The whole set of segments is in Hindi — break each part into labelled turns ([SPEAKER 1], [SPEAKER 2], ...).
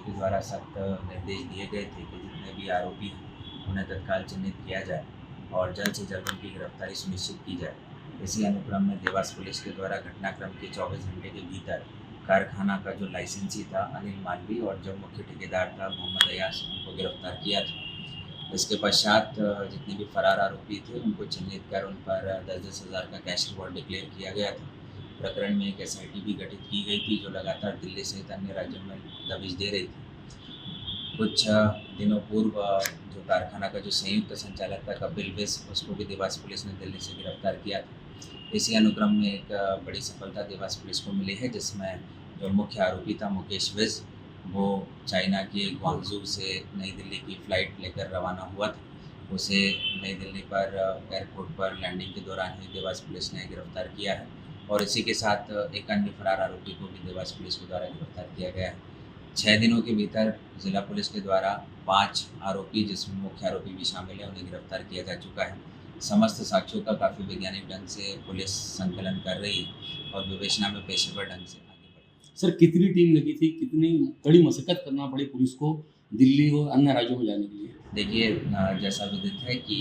[SPEAKER 1] के द्वारा सख्त निर्देश दिए गए थे कि जितने भी आरोपी हैं उन्हें तत्काल चिन्हित किया जाए और जल्द से जल्द उनकी गिरफ्तारी सुनिश्चित की जाए। इसी अनुक्रम में देवास पुलिस के द्वारा घटनाक्रम के 24 घंटे के भीतर कारखाना का जो लाइसेंसी था अनिल मालवी और जो मुख्य ठेकेदार था मोहम्मद अयास, उनको गिरफ्तार किया था। इसके पश्चात जितने भी फरार आरोपी थे उनको चिन्हित कर उन पर 10-10 हज़ार का कैश रिवॉर्ड डिक्लेयर किया गया था। प्रकरण में एक SIT भी गठित की गई थी जो लगातार दिल्ली सहित अन्य राज्यों में दबिश दे रही थी। कुछ दिनों पूर्व जो कारखाना का जो संयुक्त संचालक था कपिल विज, उसको भी देवास पुलिस ने दिल्ली से गिरफ्तार किया था। इसी अनुक्रम में एक बड़ी सफलता देवास पुलिस को मिली है जिसमें जो मुख्य आरोपी था मुकेश विज, वो चाइना के ग्वांगझू से नई दिल्ली की फ़्लाइट लेकर रवाना हुआ था। उसे नई दिल्ली पर एयरपोर्ट पर लैंडिंग के दौरान ही देवास पुलिस ने गिरफ्तार किया है और इसी के साथ एक अन्य फरार आरोपी को भी देवास पुलिस के द्वारा गिरफ्तार किया गया है। 6 दिनों के भीतर जिला पुलिस के द्वारा 5 आरोपी, जिसमें मुख्य आरोपी भी शामिल है, उन्हें गिरफ्तार किया जा चुका है। समस्त साक्ष्यों का काफ़ी वैज्ञानिक ढंग से पुलिस संकलन कर रही है और विवेचना में पेशेवर ढंग से आगे बढ़।
[SPEAKER 2] सर, कितनी टीम लगी थी, कितनी कड़ी मशक्कत करना पड़ी पुलिस को दिल्ली और अन्य राज्यों में जाने के लिए?
[SPEAKER 1] देखिए, जैसा विदित है कि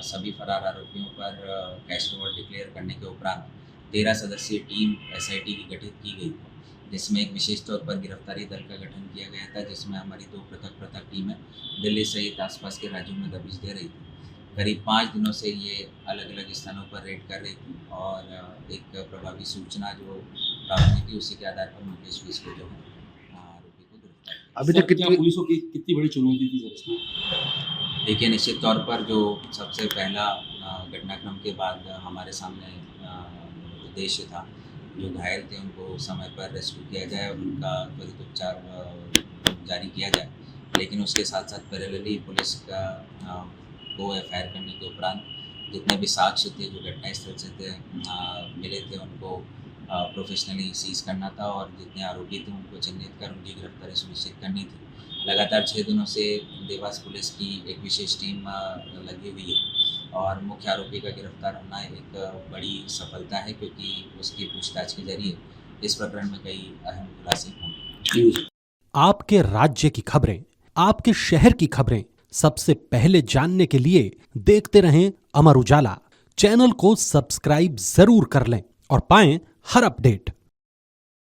[SPEAKER 1] सभी फरार आरोपियों पर कैश रिवॉर्ड डिक्लेयर करने के उपरांत 13 सदस्यीय टीम SIT की गठित की गई थी, जिसमें एक विशेष तौर पर गिरफ्तारी दल का गठन किया गया था, जिसमें हमारी 2 पृथक टीमें दिल्ली सहित आसपास के राज्यों में दबिश दे रही थी। करीब 5 दिनों से ये अलग-अलग स्थानों पर रेड कर रही थी और एक प्रभावी सूचना जो प्राप्त हुई थी, उसी के आधार पर मुकेश विज को जो है आरोपी को गिरफ्तार किया।
[SPEAKER 2] अभी तक कितनी पुलिस को कितनी बड़ी चुनौती थी सर इसमें?
[SPEAKER 1] देखिए, निश्चित तौर पर जो सबसे पहला घटनाक्रम के बाद हमारे सामने उद्देश्य था, जो घायल थे उनको समय पर रेस्क्यू किया जाए और उनका त्वरित उपचार जारी किया जाए। लेकिन उसके साथ-साथ पैरेलली पुलिस का को FIR करने के उपरांत जितने भी साक्ष्य थे जो घटनास्थल से मिले थे उनको प्रोफेशनली सीज़ करना था और जितने आरोपी थे उनको चिन्हित कर उनकी गिरफ्तारी सुनिश्चित करनी थी। लगातार 6 दिनों से देवास पुलिस की एक विशेष टीम लगी हुई है और मुख्य आरोपी का गिरफ्तार होना एक बड़ी सफलता है, क्योंकि उसकी पूछताछ के जरिए इस प्रकरण में कई अहम खुलासे होंगे।
[SPEAKER 3] आपके राज्य की खबरें, आपके शहर की खबरें सबसे पहले जानने के लिए देखते रहें अमर उजाला। चैनल को सब्सक्राइब जरूर कर लें और पाएं हर अपडेट।